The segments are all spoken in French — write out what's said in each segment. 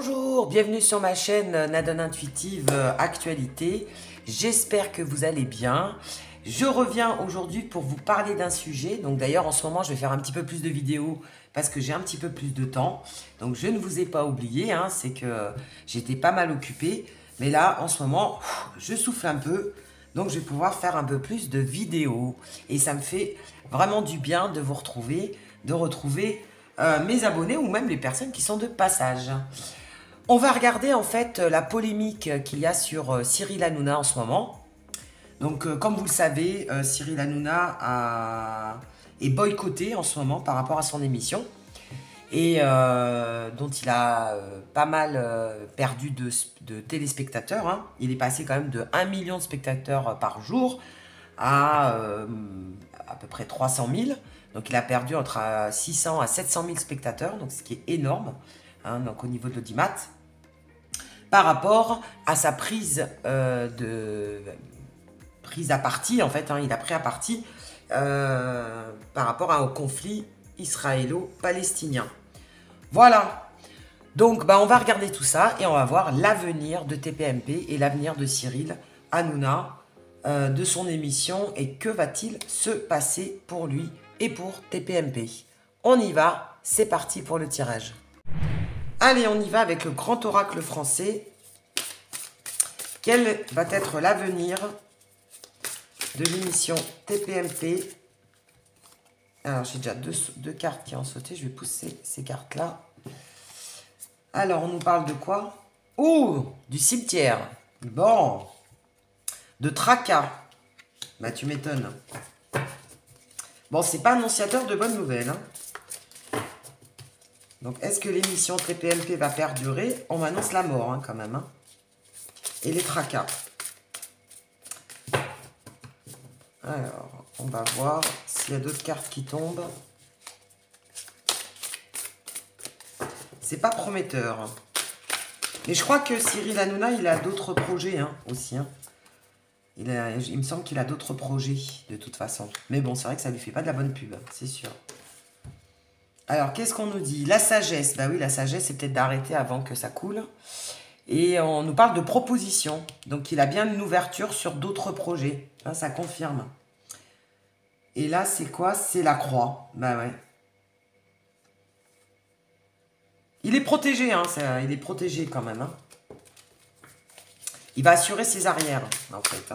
Bonjour, bienvenue sur ma chaîne Nadone Intuitive Actualité. J'espère que vous allez bien. Je reviens aujourd'hui pour vous parler d'un sujet. Donc d'ailleurs en ce moment je vais faire un petit peu plus de vidéos parce que j'ai un petit peu plus de temps. Donc je ne vous ai pas oublié, c'est que j'étais pas mal occupée. Mais là en ce moment je souffle un peu. Donc je vais pouvoir faire un peu plus de vidéos. Et ça me fait vraiment du bien de vous retrouver, de retrouver mes abonnés ou même les personnes qui sont de passage. On va regarder en fait la polémique qu'il y a sur Cyril Hanouna en ce moment. Donc comme vous le savez, Cyril Hanouna est boycotté en ce moment par rapport à son émission et dont il a pas mal perdu de téléspectateurs. Il est passé quand même de 1 million de spectateurs par jour à peu près 300 000. Donc il a perdu entre 600 à 700 000 spectateurs, donc ce qui est énorme. Donc au niveau de l'audimat, par rapport à sa prise à partie, en fait, il a pris à partie par rapport au conflit israélo-palestinien. Voilà, donc on va regarder tout ça et on va voir l'avenir de TPMP et l'avenir de Cyril Hanouna, de son émission et que va-t-il se passer pour lui et pour TPMP. On y va, c'est parti pour le tirage. Allez, on y va avec le grand oracle français. Quel va être l'avenir de l'émission TPMP? Alors, j'ai déjà deux cartes qui ont sauté. Je vais pousser ces cartes-là. Alors, on nous parle de quoi? Oh, du cimetière. Bon. De tracas. Bah, tu m'étonnes. Bon, c'est pas annonciateur de bonnes nouvelles. Donc, est-ce que l'émission TPMP va perdurer? On m'annonce la mort, quand même. Et les tracas. Alors, on va voir s'il y a d'autres cartes qui tombent. C'est pas prometteur. Mais je crois que Cyril Hanouna, il a d'autres projets aussi. Il me semble qu'il a d'autres projets, de toute façon. Mais bon, c'est vrai que ça lui fait pas de la bonne pub, c'est sûr. Alors, qu'est-ce qu'on nous dit? La sagesse. Bah oui, la sagesse, c'est peut-être d'arrêter avant que ça coule. Et on nous parle de propositions. Donc, il a bien une ouverture sur d'autres projets. Là, ça confirme. Et là, c'est quoi? C'est la croix. Bah ouais. Il est protégé, il est protégé quand même. Il va assurer ses arrières, en fait.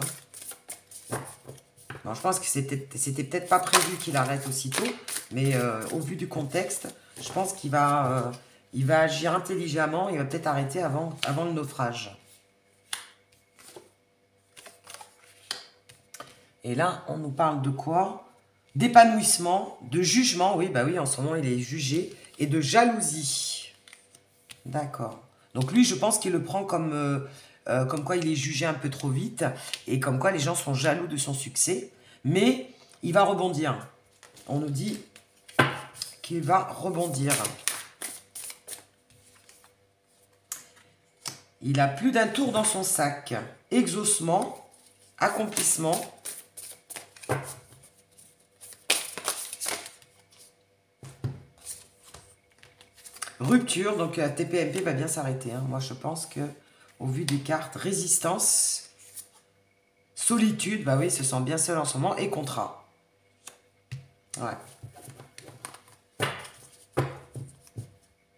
Non, je pense que c'était peut-être pas prévu qu'il arrête aussitôt. Mais au vu du contexte, je pense qu'il va, il va agir intelligemment. Il va peut-être arrêter avant le naufrage. Et là, on nous parle de quoi? D'épanouissement, de jugement. Oui, bah oui, en ce moment, il est jugé. Et de jalousie. D'accord. Donc lui, je pense qu'il le prend comme quoi il est jugé un peu trop vite. Et comme quoi les gens sont jaloux de son succès. Mais il va rebondir. On nous dit qu'il va rebondir. Il a plus d'un tour dans son sac. Exaucement, accomplissement. Rupture, donc TPMP va bien s'arrêter. Moi, je pense que, au vu des cartes, résistance, solitude, bah oui, il se sent bien seul en ce moment, et contrat. Ouais.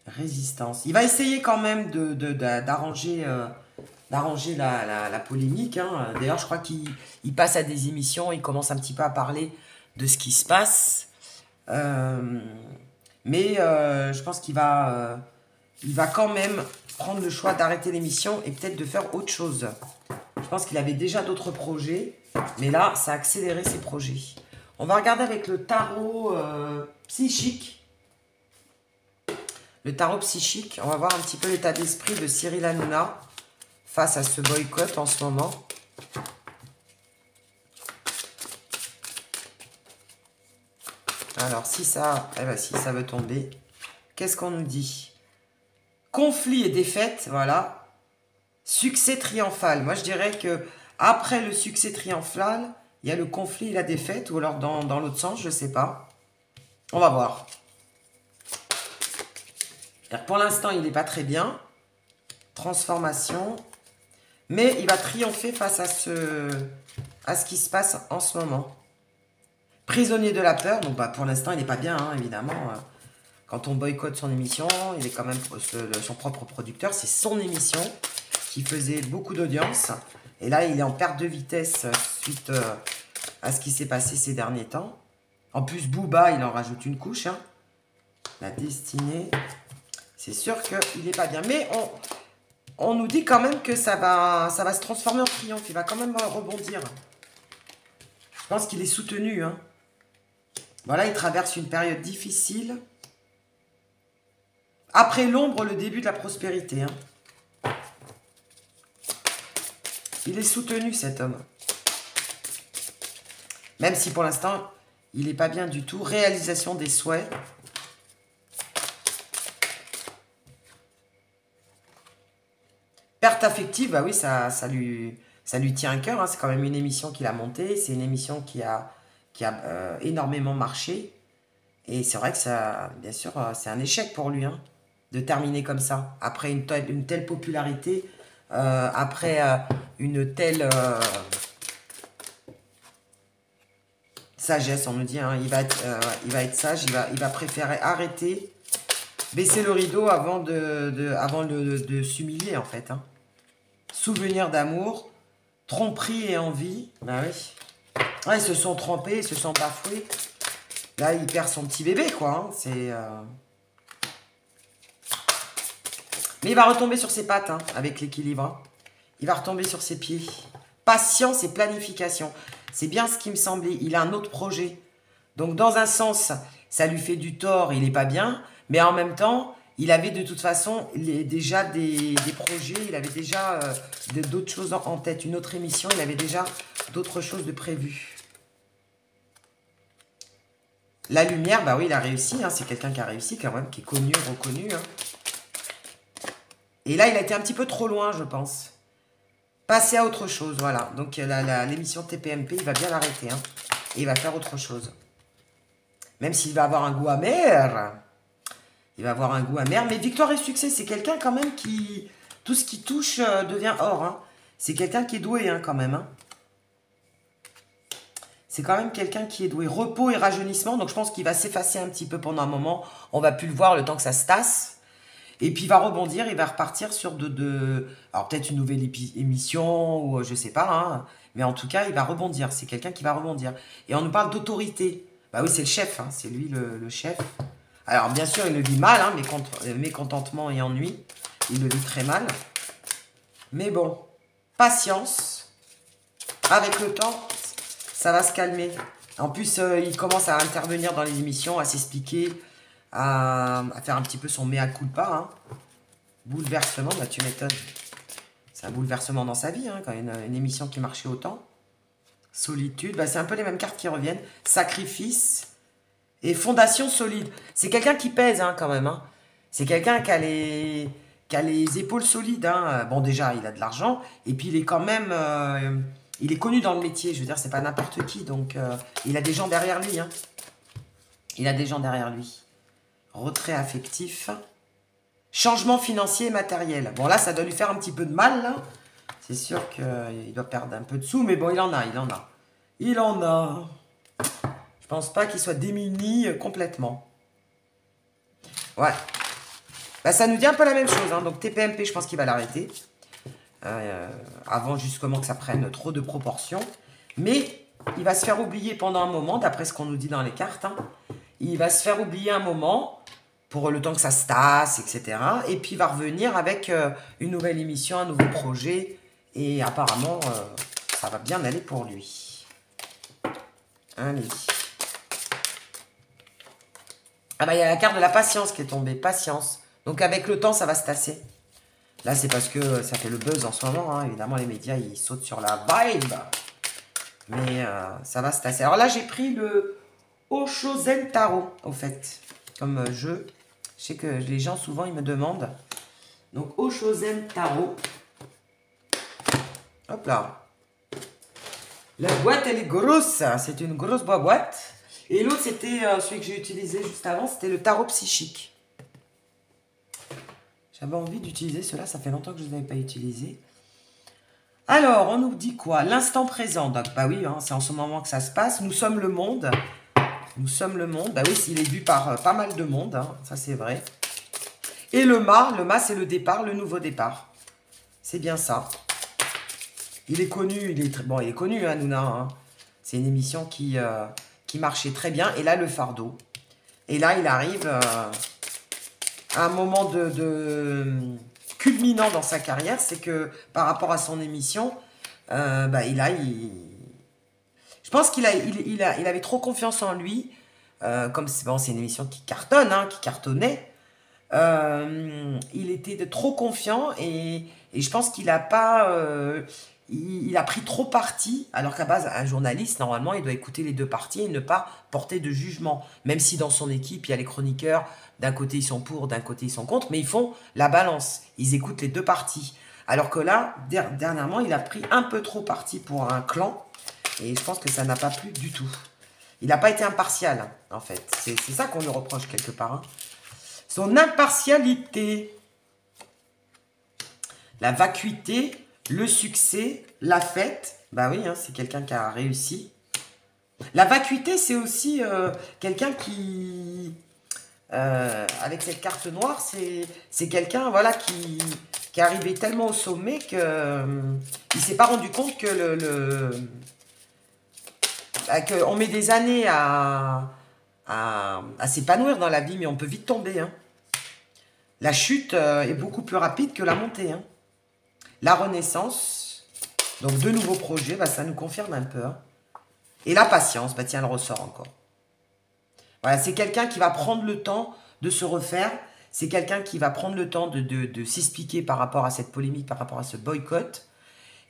Résistance. Il va essayer quand même d'arranger la polémique. D'ailleurs, je crois qu'il passe à des émissions, il commence un petit peu à parler de ce qui se passe. Mais je pense qu'il va quand même prendre le choix d'arrêter l'émission et peut-être de faire autre chose. Je pense qu'il avait déjà d'autres projets, mais là, ça a accéléré ses projets. On va regarder avec le tarot psychique. Le tarot psychique, on va voir un petit peu l'état d'esprit de Cyril Hanouna face à ce boycott en ce moment. Alors, si ça veut tomber, qu'est-ce qu'on nous dit? Conflit et défaite, voilà. Succès triomphal. Moi, je dirais que après le succès triomphal, il y a le conflit et la défaite, ou alors dans l'autre sens, je ne sais pas. On va voir. Alors, pour l'instant, il n'est pas très bien. transformation. Mais il va triompher face à ce qui se passe en ce moment. Prisonnier de la peur. Donc, bah, pour l'instant, il n'est pas bien, hein, évidemment. Quand on boycotte son émission, il est quand même son propre producteur. C'est son émission qui faisait beaucoup d'audience. Et là, il est en perte de vitesse suite à ce qui s'est passé ces derniers temps. En plus, Booba, il en rajoute une couche. Hein. La destinée. C'est sûr qu'il n'est pas bien. Mais on nous dit quand même que ça va se transformer en triomphe. Il va quand même rebondir. Je pense qu'il est soutenu. Hein. Voilà, il traverse une période difficile. Après l'ombre, le début de la prospérité. Hein. Il est soutenu, cet homme. Même si pour l'instant, il n'est pas bien du tout. Réalisation des souhaits. Perte affective, bah oui, ça lui tient à cœur. Hein. C'est quand même une émission qu'il a montée. C'est une émission qui a énormément marché. Et c'est vrai que ça, bien sûr, c'est un échec pour lui. Hein, de terminer comme ça, après une telle popularité, après une telle sagesse, on me dit, hein, il va être sage, il va préférer arrêter, baisser le rideau avant de s'humilier, en fait. Hein. Souvenir d'amour, tromperie et envie, bah oui. Ouais, ils se sont trompés, ils se sont bafoués. Là, il perd son petit bébé, quoi. Hein. C'est... Mais il va retomber sur ses pattes, hein, avec l'équilibre. Hein. Il va retomber sur ses pieds. Patience et planification. C'est bien ce qui me semblait. Il a un autre projet. Donc, dans un sens, ça lui fait du tort, il n'est pas bien. Mais en même temps, il avait de toute façon déjà des projets. Il avait déjà d'autres choses en tête. Une autre émission, il avait déjà d'autres choses de prévues. La lumière, bah oui, il a réussi. Hein, c'est quelqu'un qui a réussi quand même, qui est connu, reconnu. Hein. Et là, il a été un petit peu trop loin, je pense. Passer à autre chose, voilà. Donc, l'émission TPMP, il va bien l'arrêter. Hein, et il va faire autre chose. Même s'il va avoir un goût amer. Il va avoir un goût amer. Mais victoire et succès, c'est quelqu'un quand même qui... Tout ce qui touche devient or. Hein. C'est quelqu'un qui est doué, hein, quand même. Hein. C'est quand même quelqu'un qui est doué. Repos et rajeunissement. Donc, je pense qu'il va s'effacer un petit peu pendant un moment. On va plus le voir le temps que ça se tasse. Et puis, il va rebondir, il va repartir sur alors, peut-être une nouvelle émission, ou je sais pas, hein, mais en tout cas, il va rebondir. C'est quelqu'un qui va rebondir. Et on nous parle d'autorité. Bah oui, c'est le chef, hein, c'est lui le chef. Alors, bien sûr, il le vit mal, hein, mécontentement et ennui. Il le vit très mal. Mais bon, patience. Avec le temps, ça va se calmer. En plus, il commence à intervenir dans les émissions, à s'expliquer, à faire un petit peu son mea culpa. Hein. Bouleversement, bah tu m'étonnes. C'est un bouleversement dans sa vie, hein, quand une émission qui marchait autant. Solitude, bah c'est un peu les mêmes cartes qui reviennent. Sacrifice et fondation solide. C'est quelqu'un qui pèse, hein, quand même. Hein. C'est quelqu'un qui a les épaules solides. Hein. Bon, déjà, il a de l'argent. Et puis, il est quand même... il est connu dans le métier. Je veux dire, c'est pas n'importe qui. Donc, il a des gens derrière lui. Hein. Il a des gens derrière lui. Retrait affectif. Changement financier et matériel. Bon, là, ça doit lui faire un petit peu de mal, là. C'est sûr qu'il doit perdre un peu de sous, mais bon, il en a. Il en a. Je pense pas qu'il soit démuni complètement. Ouais. Bah, ça nous dit un peu la même chose. Hein. Donc, TPMP, je pense qu'il va l'arrêter. Avant, justement, que ça prenne trop de proportions. Mais il va se faire oublier pendant un moment, d'après ce qu'on nous dit dans les cartes. Hein. Il va se faire oublier un moment pour le temps que ça se tasse, etc. Et puis, il va revenir avec une nouvelle émission, un nouveau projet. Et apparemment, ça va bien aller pour lui. Allez. Ah bah, il y a la carte de la patience qui est tombée. Patience. Donc, avec le temps, ça va se tasser. Là, c'est parce que ça fait le buzz en ce moment. Hein. Évidemment, les médias, ils sautent sur la vibe. Mais ça va se tasser. Alors là, j'ai pris le Oshozen Tarot, au fait, comme jeu. Je sais que les gens, souvent, ils me demandent. Donc, Oshozen Tarot. Hop là. La boîte, elle est grosse. C'est une grosse boîte. Et l'autre, c'était celui que j'ai utilisé juste avant. C'était le tarot psychique. J'avais envie d'utiliser cela, ça fait longtemps que je ne les avais pas utilisés. Alors, on nous dit quoi? L'instant présent. Donc, bah oui, hein, c'est en ce moment que ça se passe. Nous sommes le monde. Nous sommes le monde. Bah oui, il est vu par pas mal de monde, hein, ça c'est vrai. Et le mât c'est le départ, le nouveau départ. C'est bien ça. Il est connu, il est très bon, il est connu, hein, Hanouna. Hein. C'est une émission qui marchait très bien. Et là, le fardeau. Et là, il arrive à un moment culminant dans sa carrière, c'est que par rapport à son émission, je pense qu'il avait trop confiance en lui, comme c'est une émission qui cartonne, hein, qui cartonnait. Il était trop confiant et je pense qu'il a pas, il a pris trop parti, alors qu'à base, un journaliste, normalement, il doit écouter les deux parties et ne pas porter de jugement. Même si dans son équipe, il y a les chroniqueurs, d'un côté ils sont pour, d'un côté ils sont contre, mais ils font la balance. Ils écoutent les deux parties. Alors que là, dernièrement, il a pris un peu trop parti pour un clan et je pense que ça n'a pas plu du tout. Il n'a pas été impartial, en fait. C'est ça qu'on lui reproche quelque part. Hein. Son impartialité. La vacuité, le succès, la fête. Bah oui, hein, c'est quelqu'un qui a réussi. La vacuité, c'est aussi quelqu'un qui... avec cette carte noire, c'est quelqu'un voilà, qui est arrivé tellement au sommet qu'il ne s'est pas rendu compte que qu'on met des années à s'épanouir dans la vie, mais on peut vite tomber. Hein. La chute est beaucoup plus rapide que la montée. Hein. La renaissance, donc de nouveaux projets, bah, ça nous confirme un peu. Hein. Et la patience, bah, tiens, elle ressort encore. Voilà, c'est quelqu'un qui va prendre le temps de se refaire. C'est quelqu'un qui va prendre le temps de s'expliquer par rapport à cette polémique, par rapport à ce boycott.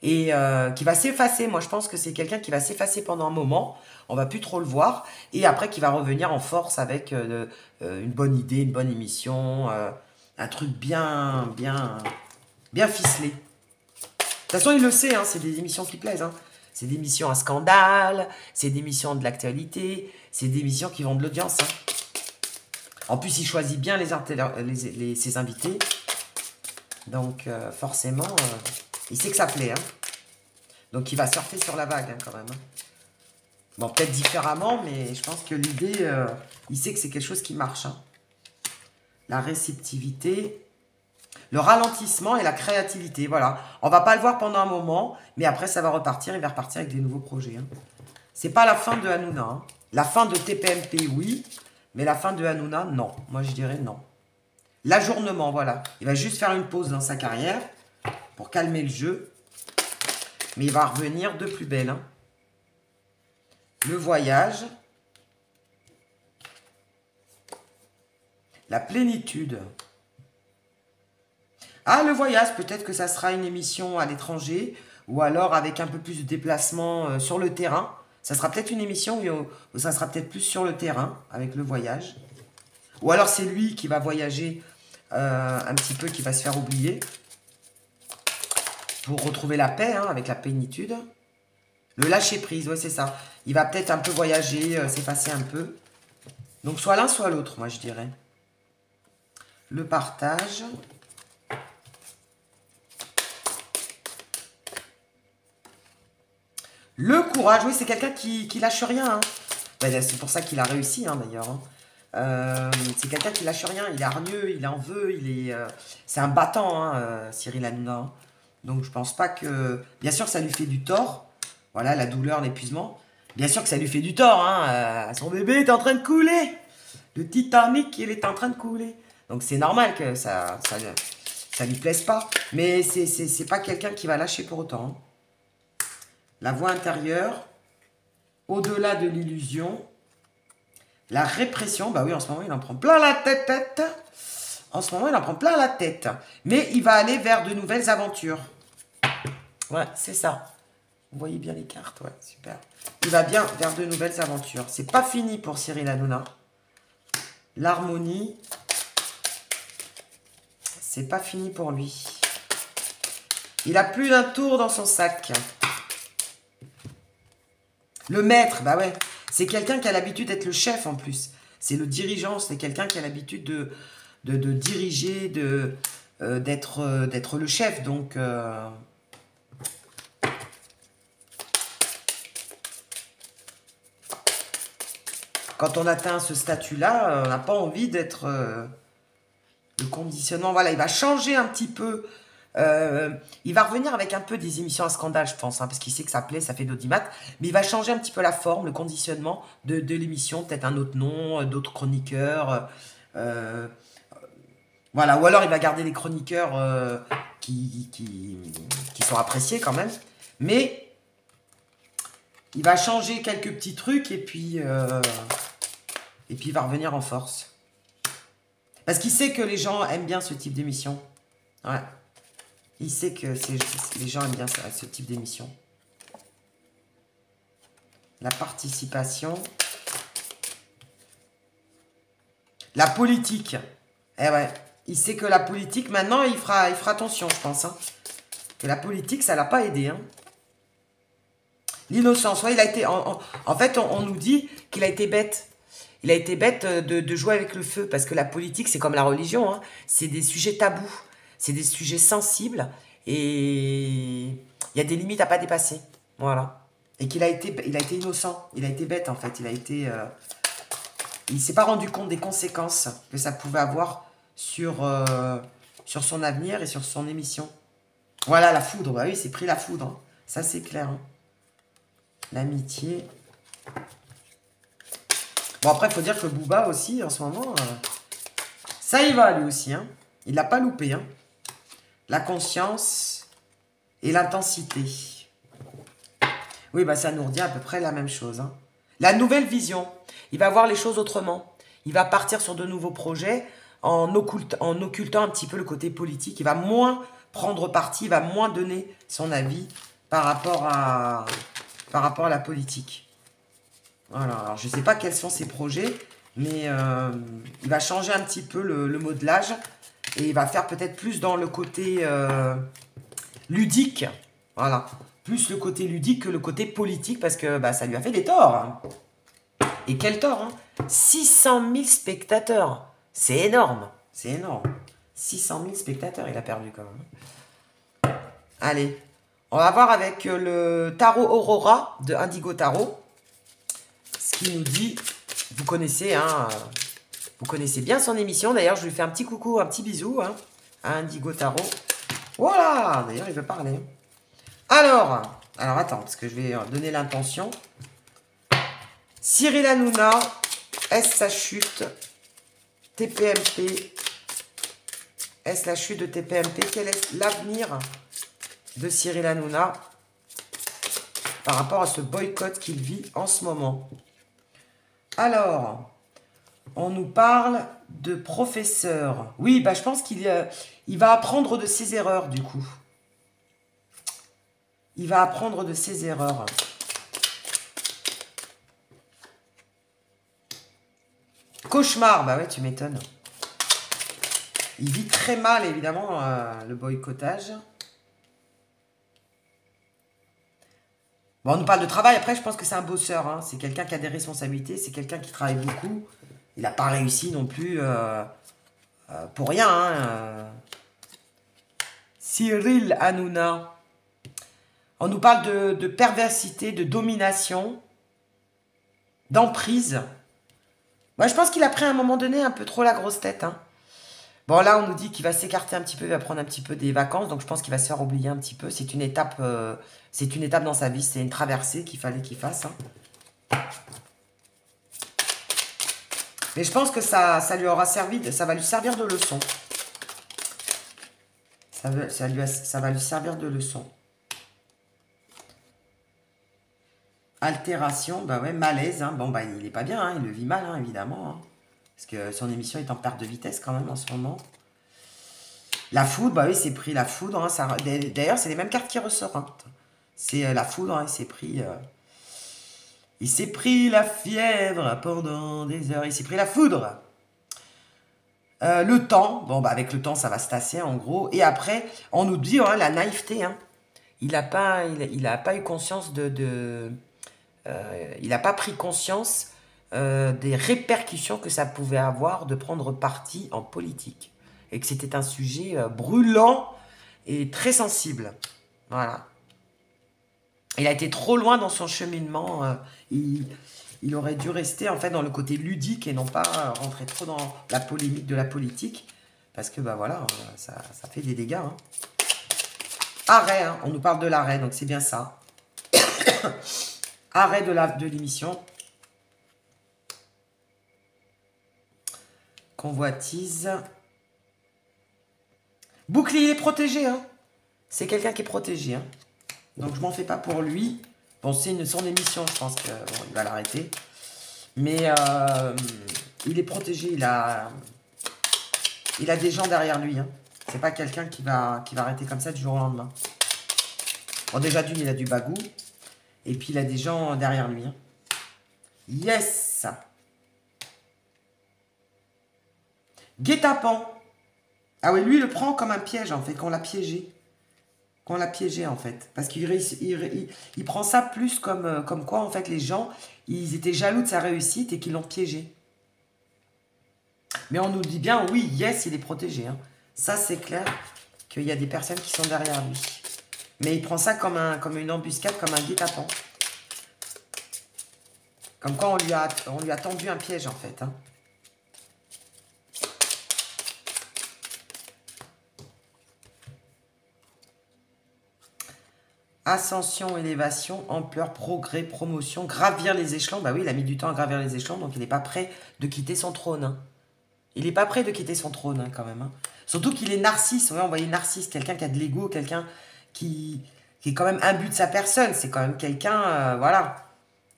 Et qui va s'effacer. Moi, je pense que c'est quelqu'un qui va s'effacer pendant un moment. On va plus trop le voir. Et après, qui va revenir en force avec une bonne idée, une bonne émission. Un truc bien ficelé. De toute façon, il le sait, hein, c'est des émissions qui plaisent. Hein. C'est des émissions à scandale, c'est des émissions de l'actualité, c'est des émissions qui vendent de l'audience. Hein. En plus, il choisit bien ses invités. Donc, forcément, il sait que ça plaît. Hein. Donc, il va surfer sur la vague, hein, quand même. Hein. Bon, peut-être différemment, mais je pense que l'idée, il sait que c'est quelque chose qui marche. Hein. La réceptivité... Le ralentissement et la créativité, voilà. On va pas le voir pendant un moment, mais après, ça va repartir. Il va repartir avec des nouveaux projets. Hein. C'est pas la fin de Hanouna. Hein. La fin de TPMP, oui. Mais la fin de Hanouna, non. Moi, je dirais non. L'ajournement, voilà. Il va juste faire une pause dans sa carrière pour calmer le jeu. Mais il va revenir de plus belle. Hein. Le voyage. La plénitude. Ah, le voyage, peut-être que ça sera une émission à l'étranger ou alors avec un peu plus de déplacement sur le terrain. Ça sera peut-être une émission où ça sera peut-être plus sur le terrain avec le voyage. Ou alors c'est lui qui va voyager un petit peu, qui va se faire oublier pour retrouver la paix, hein, avec la plénitude. Le lâcher-prise, ouais, c'est ça. Il va peut-être un peu voyager, s'effacer un peu. Donc soit l'un, soit l'autre, moi je dirais. Le partage... Le courage, oui, c'est quelqu'un qui lâche rien. Hein. Ben, c'est pour ça qu'il a réussi, hein, d'ailleurs. Hein. C'est quelqu'un qui lâche rien. Il est hargneux, il en veut, c'est un battant, hein, Cyril Hanouna. Hein. Donc, je pense pas que... Bien sûr que ça lui fait du tort. Voilà, la douleur, l'épuisement. Bien sûr que ça lui fait du tort. Hein. Son bébé est en train de couler. Le Titanic, il est en train de couler. Donc, c'est normal que ça lui plaise pas. Mais c'est pas quelqu'un qui va lâcher pour autant. Hein. La voix intérieure, au-delà de l'illusion, la répression, bah oui, en ce moment, il en prend plein la tête. En ce moment, il en prend plein la tête. Mais il va aller vers de nouvelles aventures. Ouais, c'est ça. Vous voyez bien les cartes, ouais, super. Il va bien vers de nouvelles aventures. C'est pas fini pour Cyril Hanouna. L'harmonie, c'est pas fini pour lui. Il a plus d'un tour dans son sac. Le maître, bah ouais, c'est quelqu'un qui a l'habitude d'être le chef en plus. C'est le dirigeant, c'est quelqu'un qui a l'habitude de diriger, d'être le chef. Donc, quand on atteint ce statut-là, on n'a pas envie d'être le conditionnement. Voilà, il va changer un petit peu. Il va revenir avec un peu des émissions à scandale, je pense, hein, parce qu'il sait que ça plaît, ça fait d'audimat. Mais il va changer un petit peu la forme, le conditionnement de l'émission. Peut-être un autre nom, d'autres chroniqueurs. Voilà, ou alors il va garder les chroniqueurs qui sont appréciés quand même. Mais il va changer quelques petits trucs et puis il va revenir en force. Parce qu'il sait que les gens aiment bien ce type d'émission. Ouais. Il sait que les gens aiment bien ce type d'émission. La participation. La politique. Eh ouais. Il sait que la politique, maintenant, il fera attention, je pense. Hein. Que la politique, ça l'a pas aidé. Hein. L'innocence. Ouais, il a été... En fait, on nous dit qu'il a été bête. Il a été bête de jouer avec le feu. Parce que la politique, c'est comme la religion. Hein. C'est des sujets tabous. C'est des sujets sensibles. Et il y a des limites à pas dépasser. Voilà. Et qu'il a été innocent. Il a été bête, en fait. Il s'est pas rendu compte des conséquences que ça pouvait avoir sur son avenir et sur son émission. Voilà, la foudre. Bah oui, il s'est pris la foudre. Hein. Ça, c'est clair. Hein. L'amitié. Bon, après, il faut dire que Booba aussi, en ce moment, ça y va, lui aussi. Hein. Il l'a pas loupé. Hein. La conscience et l'intensité. Oui, bah ça nous redit à peu près la même chose. Hein. La nouvelle vision. Il va voir les choses autrement. Il va partir sur de nouveaux projets en occultant un petit peu le côté politique. Il va moins prendre parti, il va moins donner son avis par rapport à la politique. Voilà. Alors, je ne sais pas quels sont ses projets, mais il va changer un petit peu le modelage et il va faire peut-être plus dans le côté ludique. Voilà. Plus le côté ludique que le côté politique parce que bah, ça lui a fait des torts. Hein. Et quel tort, hein? 600 000 spectateurs. C'est énorme. C'est énorme. 600 000 spectateurs, il a perdu quand même. Allez, on va voir avec le tarot Aurora de Indigo Tarot. Ce qui nous dit, vous connaissez, hein, vous connaissez bien son émission. D'ailleurs, je lui fais un petit coucou, un petit bisou hein, à Indigo Tarot. Voilà, d'ailleurs, il veut parler. Alors attends, parce que je vais donner l'intention. Cyril Hanouna, est-ce sa chute? TPMP. Est-ce la chute de TPMP? Quel est l'avenir de Cyril Hanouna par rapport à ce boycott qu'il vit en ce moment? Alors, on nous parle de professeur. Oui, bah, je pense qu'il va apprendre de ses erreurs, du coup. Il va apprendre de ses erreurs. Cauchemar, bah ouais, tu m'étonnes. Il vit très mal, évidemment, le boycottage. Bon, on nous parle de travail. Après, je pense que c'est un bosseur. Hein. C'est quelqu'un qui a des responsabilités. C'est quelqu'un qui travaille beaucoup. Il n'a pas réussi non plus pour rien. Hein. Cyril Hanouna. On nous parle de perversité, de domination, d'emprise. Moi, je pense qu'il a pris à un moment donné un peu trop la grosse tête. Hein. Bon, là, on nous dit qu'il va s'écarter un petit peu, il va prendre un petit peu des vacances. Donc, je pense qu'il va se faire oublier un petit peu. C'est une étape dans sa vie. C'est une traversée qu'il fallait qu'il fasse. Hein. Mais je pense que ça lui aura servi, ça va lui servir de leçon. Ça va lui servir de leçon. Altération, bah ouais, malaise. Hein. Bon, bah, il est pas bien, hein. Il le vit mal, hein, évidemment. Hein. Parce que son émission est en perte de vitesse quand même en ce moment. La foudre, bah oui, c'est pris la foudre. Hein, d'ailleurs, c'est les mêmes cartes qui ressortent. Hein. C'est la foudre, hein, il s'est pris la fièvre pendant des heures. Il s'est pris la foudre. Le temps, bon, bah avec le temps, ça va se tasser en gros. Et après, on nous dit hein, la naïveté. Hein. Il n'a pas eu conscience il n'a pas pris conscience des répercussions que ça pouvait avoir de prendre parti en politique. et que c'était un sujet brûlant et très sensible. Voilà. Il a été trop loin dans son cheminement. Il aurait dû rester en fait dans le côté ludique et non pas rentrer trop dans la polémique de la politique. Parce que bah voilà, ça fait des dégâts. Hein. Arrêt, hein, on nous parle de l'arrêt, donc c'est bien ça. Arrêt de l'émission. Convoitise. Bouclier, il est protégé. Hein. C'est quelqu'un qui est protégé. Hein. Donc je m'en fais pas pour lui. Bon, c'est son émission, je pense qu'il va l'arrêter. Mais il est protégé, il a des gens derrière lui. Hein. C'est pas quelqu'un qui va arrêter comme ça du jour au lendemain. Bon, déjà d'une, il a du bagou. Et puis il a des gens derrière lui. Hein. Yes! Guet-apens. Ah oui, lui, il le prend comme un piège, en fait, qu'on l'a piégé. Qu'on l'a piégé, en fait. Parce qu'il prend ça plus comme quoi, en fait, les gens, ils étaient jaloux de sa réussite et qu'ils l'ont piégé. Mais on nous dit bien, oui, yes, il est protégé. Hein. Ça, c'est clair qu'il y a des personnes qui sont derrière lui. Mais il prend ça comme une embuscade, comme un guet-apens. Comme quoi, on lui a tendu un piège, en fait. Hein. Ascension, élévation, ampleur, progrès, promotion, gravir les échelons. Bah oui, il a mis du temps à gravir les échelons, donc il n'est pas prêt de quitter son trône. Hein. Il n'est pas prêt de quitter son trône, hein, quand même. Hein. Surtout qu'il est narcisse. Ouais, on voyait narcisse, quelqu'un qui a de l'ego, quelqu'un qui est quand même imbu de sa personne. C'est quand même quelqu'un, voilà.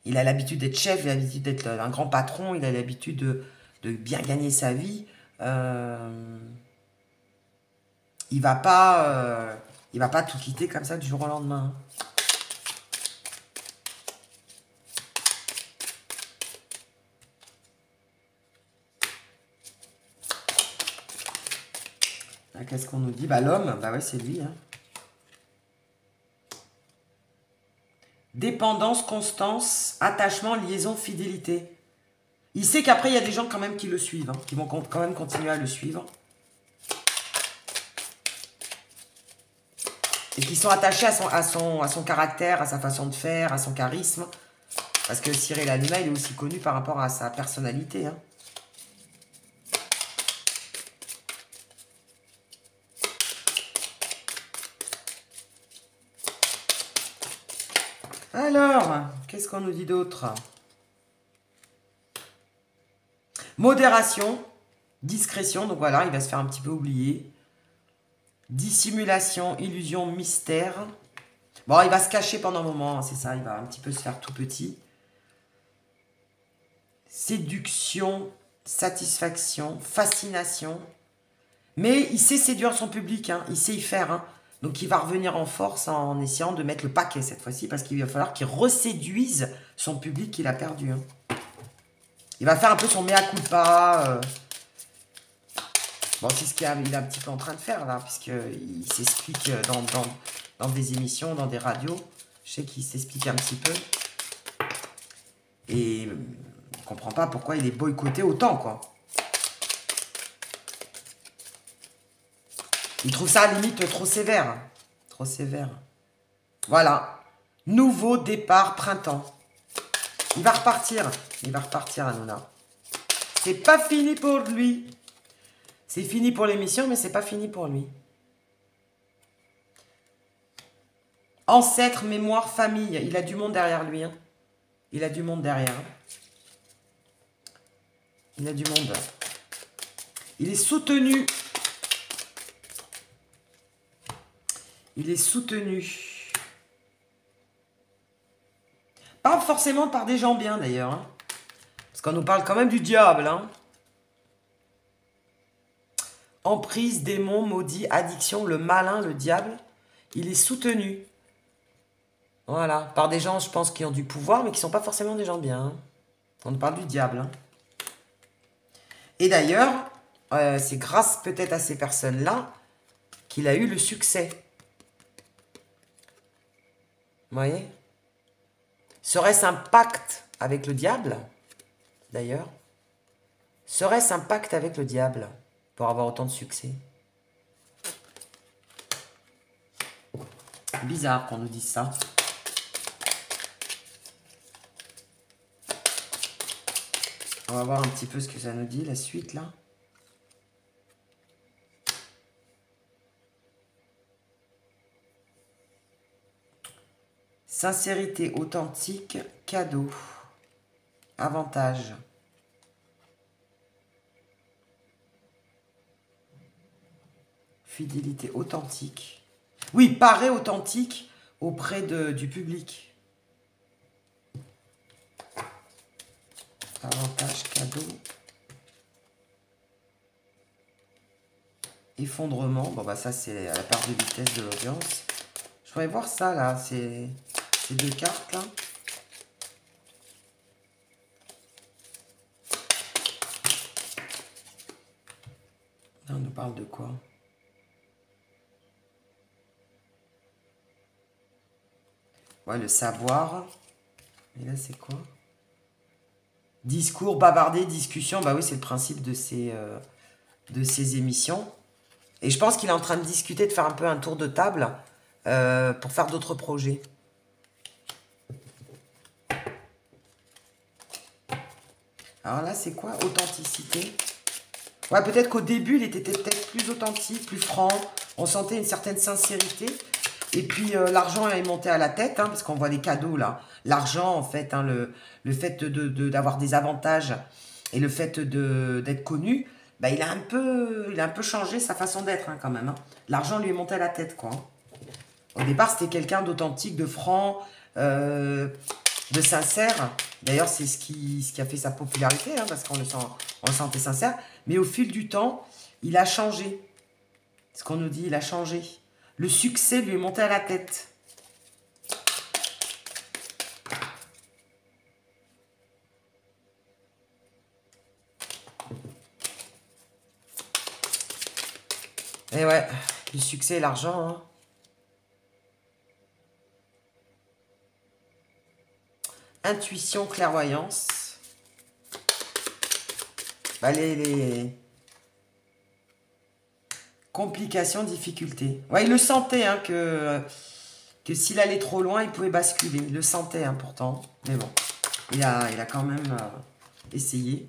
Il a l'habitude d'être chef, il a l'habitude d'être un grand patron, il a l'habitude de bien gagner sa vie. Il va pas tout quitter comme ça du jour au lendemain. Qu'est-ce qu'on nous dit? Bah l'homme, bah ouais, c'est lui. Hein. Dépendance, constance, attachement, liaison, fidélité. Il sait qu'après, il y a des gens quand même qui le suivent, hein, qui vont quand même continuer à le suivre. Et qui sont attachés à son caractère, à sa façon de faire, à son charisme. Parce que Cyril Hanouna, il est aussi connu par rapport à sa personnalité. Hein. Alors, qu'est-ce qu'on nous dit d'autre? Modération, discrétion, donc voilà, il va se faire un petit peu oublier. Dissimulation, illusion, mystère. Bon, il va se cacher pendant un moment, c'est ça, il va un petit peu se faire tout petit. Séduction, satisfaction, fascination. Mais il sait séduire son public, hein, il sait y faire. Hein. Donc il va revenir en force en essayant de mettre le paquet cette fois-ci, parce qu'il va falloir qu'il reséduise son public qu'il a perdu. Hein. Il va faire un peu son mea culpa. Bon, c'est ce qu'il est un petit peu en train de faire là, puisqu'il s'explique dans des émissions, dans des radios. Je sais qu'il s'explique un petit peu. Et on ne comprend pas pourquoi il est boycotté autant, quoi. Il trouve ça à la limite trop sévère. Trop sévère. Voilà. Nouveau départ, printemps. Il va repartir. Il va repartir, Hanouna. C'est pas fini pour lui. C'est fini pour l'émission, mais c'est pas fini pour lui. Ancêtre, mémoire, famille. Il a du monde derrière lui. Hein. Il a du monde derrière. Il a du monde. Il est soutenu. Il est soutenu. Pas forcément par des gens bien, d'ailleurs. Hein. Parce qu'on nous parle quand même du diable. Hein. Emprise, démon, maudit, addiction, le malin, le diable. Il est soutenu. Voilà. Par des gens, je pense, qui ont du pouvoir, mais qui ne sont pas forcément des gens bien. Hein. On nous parle du diable. Hein. Et d'ailleurs, c'est grâce peut-être à ces personnes-là qu'il a eu le succès. Vous voyez? Serait-ce un pacte avec le diable, d'ailleurs? Serait-ce un pacte avec le diable? pour avoir autant de succès? Bizarre qu'on nous dise ça. On va voir un petit peu ce que ça nous dit, la suite, là. Sincérité authentique, cadeau. Avantage. Fidélité authentique. Oui, paraît authentique auprès du public. Avantage, cadeau. Effondrement. Bon, bah ça, c'est à la part de vitesse de l'audience. Je voudrais voir ça, là. Ces deux cartes, là. On nous parle de quoi? Ouais, le savoir. Et là, c'est quoi? Discours, bavarder, discussion. Bah oui, c'est le principe de ces émissions. Et je pense qu'il est en train de discuter, de faire un peu un tour de table pour faire d'autres projets. Alors là, c'est quoi? Authenticité. Ouais, peut-être qu'au début, il était peut-être plus authentique, plus franc. On sentait une certaine sincérité. Et puis, l'argent est monté à la tête, hein, parce qu'on voit les cadeaux, là. L'argent, en fait, hein, le fait d'avoir des avantages et le fait d'être connu, bah, il a un peu changé sa façon d'être, hein, quand même. Hein. L'argent lui est monté à la tête, quoi. Au départ, c'était quelqu'un d'authentique, de franc, de sincère. D'ailleurs, c'est ce qui a fait sa popularité, hein, parce qu'on le sentait sincère. Mais au fil du temps, il a changé. Ce qu'on nous dit, il a changé. Le succès lui est monté à la tête. Et ouais, le succès et l'argent. Hein. Intuition, clairvoyance. Bah, les complications, difficultés. Ouais, il le sentait, hein, que s'il allait trop loin, il pouvait basculer. Il le sentait, hein, pourtant. Mais bon, il a quand même essayé.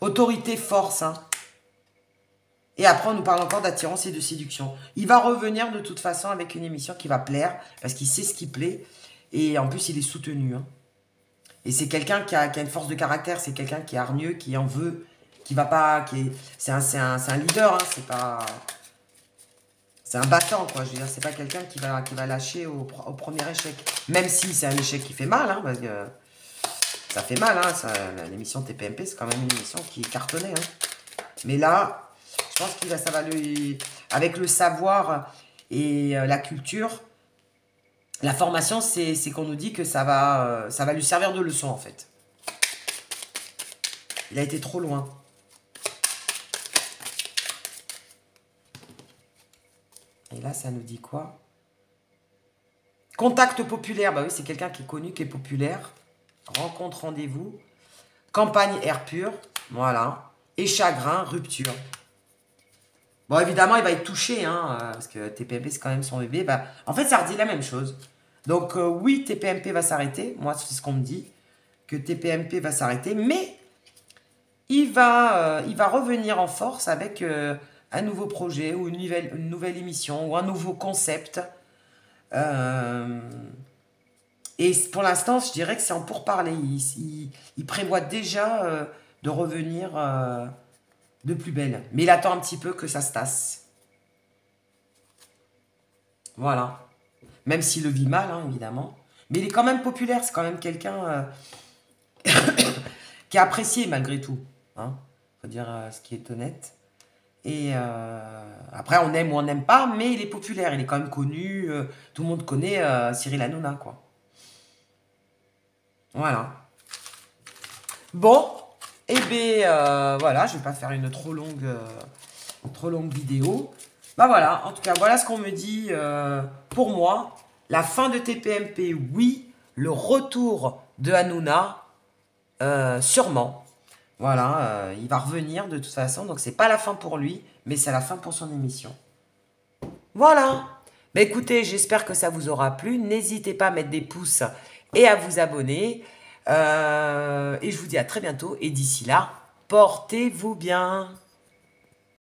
Autorité, force. Hein. Et après, on nous parle encore d'attirance et de séduction. Il va revenir de toute façon avec une émission qui va plaire, parce qu'il sait ce qui plaît. Et en plus, il est soutenu. Hein. Et c'est quelqu'un qui a une force de caractère. C'est quelqu'un qui est hargneux, qui en veut, qui va pas... C'est un leader, hein, c'est pas... C'est un battant, quoi. Je veux dire, c'est pas quelqu'un qui va lâcher au premier échec. Même si c'est un échec qui fait mal, hein, parce que ça fait mal, hein. L'émission TPMP, c'est quand même une émission qui cartonnait. Hein. Mais là, je pense que ça va lui... Avec le savoir et la culture, la formation, c'est qu'on nous dit que ça va lui servir de leçon, en fait. Il a été trop loin. Et là, ça nous dit quoi? Contact populaire. Bah oui, c'est quelqu'un qui est connu, qui est populaire. Rencontre, rendez-vous. Campagne, air pur. Voilà. Et chagrin, rupture. Bon, évidemment, il va être touché, hein, parce que TPMP, c'est quand même son bébé. Bah, en fait, ça redit la même chose. Donc, oui, TPMP va s'arrêter. Moi, c'est ce qu'on me dit. Que TPMP va s'arrêter. Mais il va revenir en force avec... un nouveau projet ou une nouvelle émission ou un nouveau concept. Et pour l'instant, je dirais que c'est en pourparlers. Il prévoit déjà de revenir de plus belle. Mais il attend un petit peu que ça se tasse. Voilà. Même s'il le vit mal, hein, évidemment. Mais il est quand même populaire. C'est quand même quelqu'un qui est apprécié malgré tout. Hein. Faut dire ce qui est honnête. Et après, on aime ou on n'aime pas, mais il est populaire, il est quand même connu. Tout le monde connaît Cyril Hanouna, quoi. Voilà. Bon, et bien, voilà, je ne vais pas faire une trop longue vidéo. Bah voilà, en tout cas, voilà ce qu'on me dit pour moi. La fin de TPMP, oui. Le retour de Hanouna, sûrement. Voilà, il va revenir de toute façon. Donc, c'est pas la fin pour lui, mais c'est la fin pour son émission. Voilà. Bah, écoutez, j'espère que ça vous aura plu. N'hésitez pas à mettre des pouces et à vous abonner. Et je vous dis à très bientôt. Et d'ici là, portez-vous bien.